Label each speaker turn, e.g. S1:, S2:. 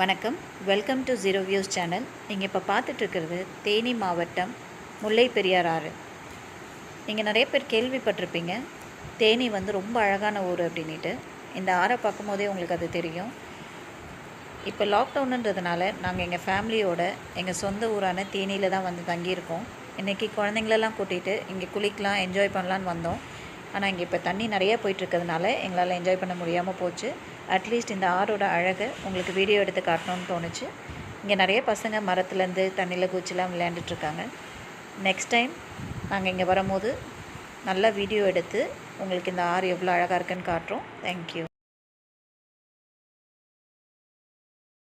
S1: வணக்கம், welcome to zero views channel. நீங்கள் இப்போ பார்த்துட்ருக்கிறது தேனி மாவட்டம் முல்லை பெரியார் ஆறு. நீங்கள் நிறைய பேர் கேள்விப்பட்டிருப்பீங்க, தேனி வந்து ரொம்ப அழகான ஊர் அப்படின்ட்டு. இந்த ஆறை பார்க்கும்போதே உங்களுக்கு அது தெரியும். இப்போ லாக்டவுனுன்றதுனால நாங்கள் எங்கள் ஃபேமிலியோட எங்கள் சொந்த ஊரான தேனியில் தான் வந்து தங்கியிருக்கோம். இன்றைக்கி குழந்தைங்களெல்லாம் கூட்டிகிட்டு இங்கே குளிக்கலாம், என்ஜாய் பண்ணலான்னு வந்தோம். ஆனால் இங்கே இப்போ தண்ணி நிறையா போயிட்டுருக்கிறதுனால எங்களால் என்ஜாய் பண்ண முடியாமல் போச்சு. அட்லீஸ்ட் இந்த ஆறோட அழகை உங்களுக்கு வீடியோ எடுத்து காட்டணும்னு தோணுச்சு. இங்கே நிறைய பசங்க மரத்துலேருந்து தண்ணியில் குச்சிலாம் விளையாண்டுட்ருக்காங்க. நெக்ஸ்ட் டைம் நாங்கள் இங்கே வரும்போது நல்லா வீடியோ எடுத்து உங்களுக்கு இந்த ஆறு எவ்வளோ அழகாக இருக்குன்னு காட்டுறோம். தேங்க்யூ.